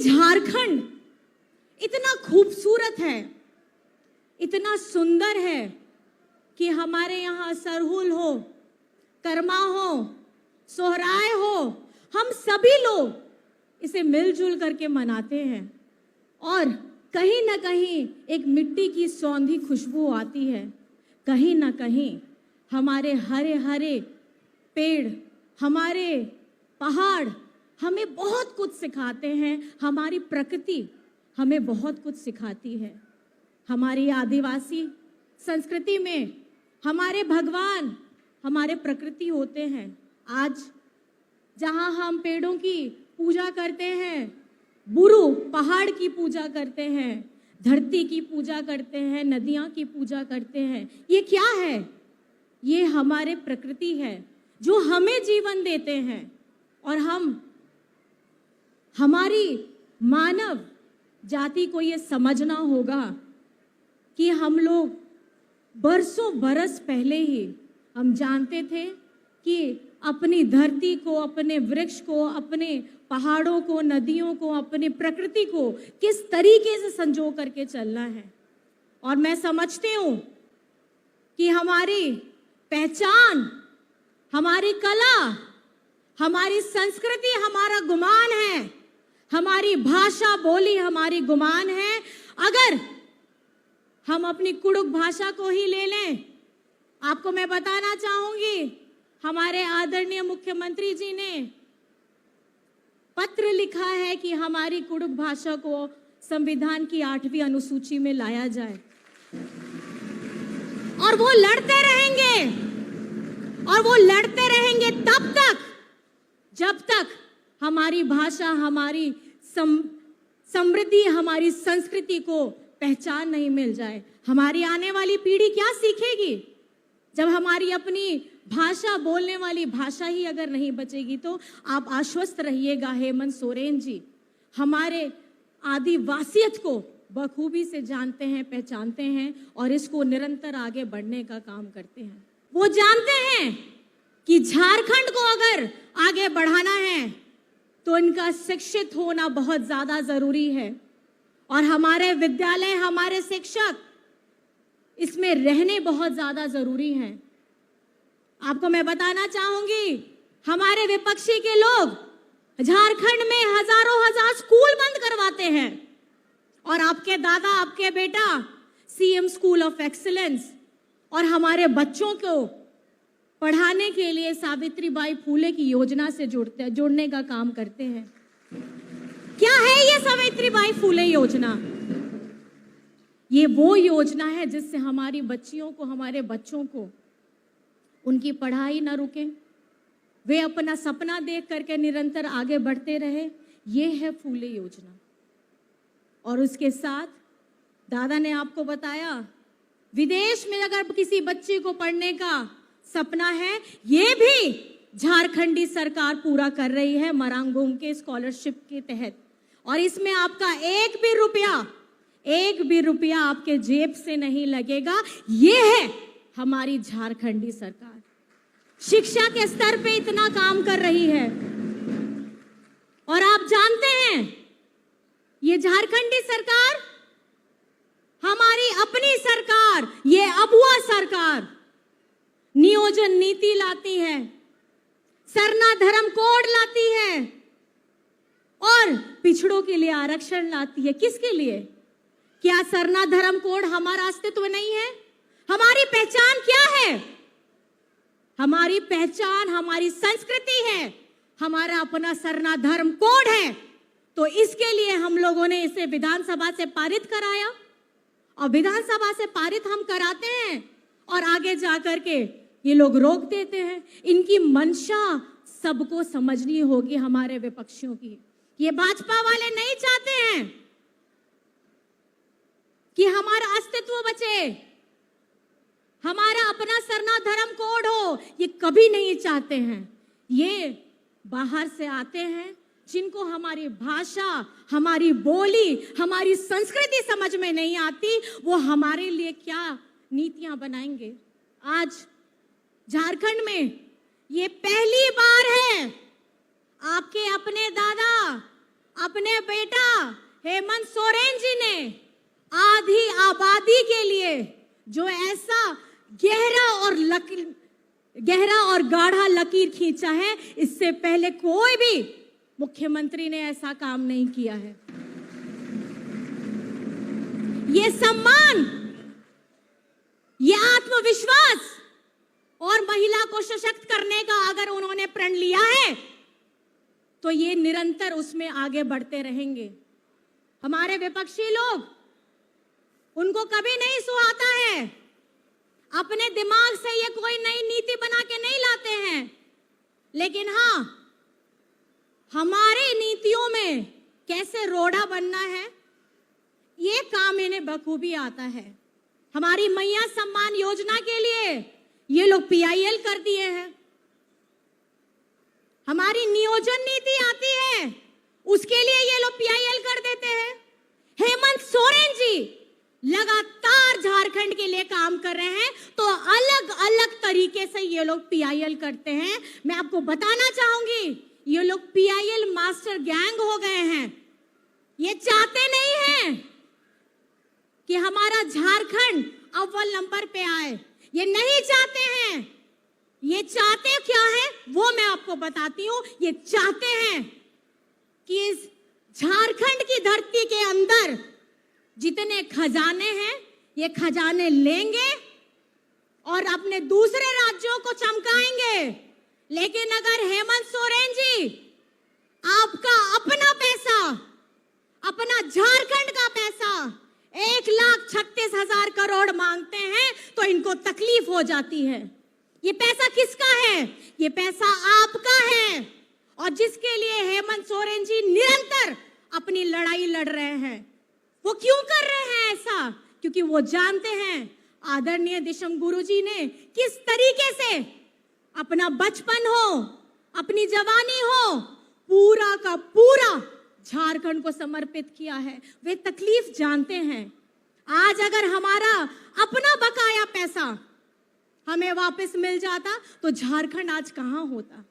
झारखंड इतना खूबसूरत है, इतना सुंदर है कि हमारे यहाँ सरहुल हो, करमा हो, सोहराय हो, हम सभी लोग इसे मिलजुल करके मनाते हैं और कहीं ना कहीं एक मिट्टी की सौंधी खुशबू आती है। कहीं ना कहीं हमारे हरे हरे पेड़, हमारे पहाड़ हमें बहुत कुछ सिखाते हैं, हमारी प्रकृति हमें बहुत कुछ सिखाती है। हमारी आदिवासी संस्कृति में हमारे भगवान हमारे प्रकृति होते हैं। आज जहाँ हम पेड़ों की पूजा करते हैं, बुरु पहाड़ की पूजा करते हैं, धरती की पूजा करते हैं, नदियाँ की पूजा करते हैं, ये क्या है? ये हमारे प्रकृति है जो हमें जीवन देते हैं। और हमारी मानव जाति को ये समझना होगा कि हम लोग बरसों बरस पहले ही हम जानते थे कि अपनी धरती को, अपने वृक्ष को, अपने पहाड़ों को, नदियों को, अपनी प्रकृति को किस तरीके से संजो करके चलना है। और मैं समझती हूँ कि हमारी पहचान, हमारी कला, हमारी संस्कृति हमारा गुमान है, हमारी भाषा बोली हमारी गुमान है। अगर हम अपनी कुड़ुक भाषा को ही ले लें, आपको मैं बताना चाहूंगी, हमारे आदरणीय मुख्यमंत्री जी ने पत्र लिखा है कि हमारी कुड़ुक भाषा को संविधान की 8वीं अनुसूची में लाया जाए। और वो लड़ते रहेंगे, और वो लड़ते रहेंगे तब तक जब तक हमारी भाषा, हमारी समृद्धि, हमारी संस्कृति को पहचान नहीं मिल जाए। हमारी आने वाली पीढ़ी क्या सीखेगी जब हमारी अपनी भाषा, बोलने वाली भाषा ही अगर नहीं बचेगी? तो आप आश्वस्त रहिएगा, हेमंत सोरेन जी हमारे आदिवासियत को बखूबी से जानते हैं, पहचानते हैं और इसको निरंतर आगे बढ़ने का काम करते हैं। वो जानते हैं कि झारखंड को अगर आगे बढ़ाना है तो इनका शिक्षित होना बहुत ज्यादा जरूरी है और हमारे विद्यालय, हमारे शिक्षक इसमें रहने बहुत ज्यादा जरूरी हैं। आपको मैं बताना चाहूंगी, हमारे विपक्षी के लोग झारखंड में हजारों हजार स्कूल बंद करवाते हैं और आपके दादा, आपके बेटा सीएम स्कूल ऑफ एक्सीलेंस और हमारे बच्चों को पढ़ाने के लिए सावित्रीबाई फूले की योजना से जोड़ने का काम करते हैं। क्या है ये सावित्रीबाई फूले योजना? ये वो योजना है जिससे हमारी बच्चियों को, हमारे बच्चों को उनकी पढ़ाई ना रुके, वे अपना सपना देख करके निरंतर आगे बढ़ते रहे। ये है फूले योजना। और उसके साथ दादा ने आपको बताया, विदेश में अगर किसी बच्चे को पढ़ने का सपना है, ये भी झारखंडी सरकार पूरा कर रही है मरांगोंग के स्कॉलरशिप के तहत। और इसमें आपका एक भी रुपया आपके जेब से नहीं लगेगा। ये है हमारी झारखंडी सरकार, शिक्षा के स्तर पे इतना काम कर रही है। और आप जानते हैं, ये झारखंडी सरकार हमारी अपनी सरकार, ये अबुआ सरकार नियोजन नीति लाती है, सरना धर्म कोड लाती है और पिछड़ों के लिए आरक्षण लाती है। किसके लिए? क्या सरना धर्म कोड हमारा अस्तित्व नहीं है? हमारी पहचान क्या है? हमारी पहचान हमारी संस्कृति है, हमारा अपना सरना धर्म कोड है। तो इसके लिए हम लोगों ने इसे विधानसभा से पारित कराया और विधानसभा से पारित हम कराते हैं और आगे जाकर के ये लोग रोक देते हैं। इनकी मंशा सबको समझनी होगी, हमारे विपक्षियों की। ये भाजपा वाले नहीं चाहते हैं कि हमारा अस्तित्व बचे, हमारा अपना सरना धर्म कोड हो, ये कभी नहीं चाहते हैं। ये बाहर से आते हैं जिनको हमारी भाषा, हमारी बोली, हमारी संस्कृति समझ में नहीं आती, वो हमारे लिए क्या नीतियां बनाएंगे। आज झारखंड में ये पहली बार है आपके अपने दादा अपने बेटा हेमंत सोरेन जी ने आधी आबादी के लिए जो ऐसा गहरा और गाढ़ा लकीर खींचा है, इससे पहले कोई भी मुख्यमंत्री ने ऐसा काम नहीं किया है। ये सम्मान, ये आत्मविश्वास और महिला को सशक्त करने का अगर उन्होंने प्रण लिया है तो ये निरंतर उसमें आगे बढ़ते रहेंगे। हमारे विपक्षी लोग, उनको कभी नहीं सुहाता है, अपने दिमाग से ये कोई नई नीति बना के नहीं लाते हैं, लेकिन हाँ, हमारी नीतियों में कैसे रोड़ा बनना है ये काम इन्हें बखूबी आता है। हमारी मैया सम्मान योजना के लिए ये लोग पीआईएल कर दिए हैं। हमारी नियोजन नीति आती है, उसके लिए ये लोग पीआईएल कर देते हैं। हेमंत सोरेन जी लगातार झारखंड के लिए काम कर रहे हैं तो अलग अलग तरीके से ये लोग पीआईएल करते हैं। मैं आपको बताना चाहूंगी, ये लोग पीआईएल मास्टर गैंग हो गए हैं। ये चाहते नहीं हैं कि हमारा झारखंड अव्वल नंबर पे आए, ये नहीं चाहते हैं। ये चाहते क्या है वो मैं आपको बताती हूं। ये चाहते हैं कि इस झारखंड की धरती के अंदर जितने खजाने हैं ये खजाने लेंगे और अपने दूसरे राज्यों को चमकाएंगे। लेकिन अगर हेमंत सोरेन जी आपका अपना पैसा, अपना झारखंड का पैसा 1,36,000 करोड़ मांगते हैं तो इनको तकलीफ हो जाती है। ये पैसा किसका है? ये पैसा आपका है, और जिसके लिए हेमंत सोरेन जी निरंतर अपनी लड़ाई लड़ रहे हैं। वो क्यों कर रहे हैं ऐसा? क्योंकि वो जानते हैं आदरणीय दिशम गुरु जी ने किस तरीके से अपना बचपन हो, अपनी जवानी हो, पूरा का पूरा झारखंड को समर्पित किया है। वे तकलीफ जानते हैं। आज अगर हमारा अपना बकाया पैसा हमें वापस मिल जाता तो झारखंड आज कहां होता।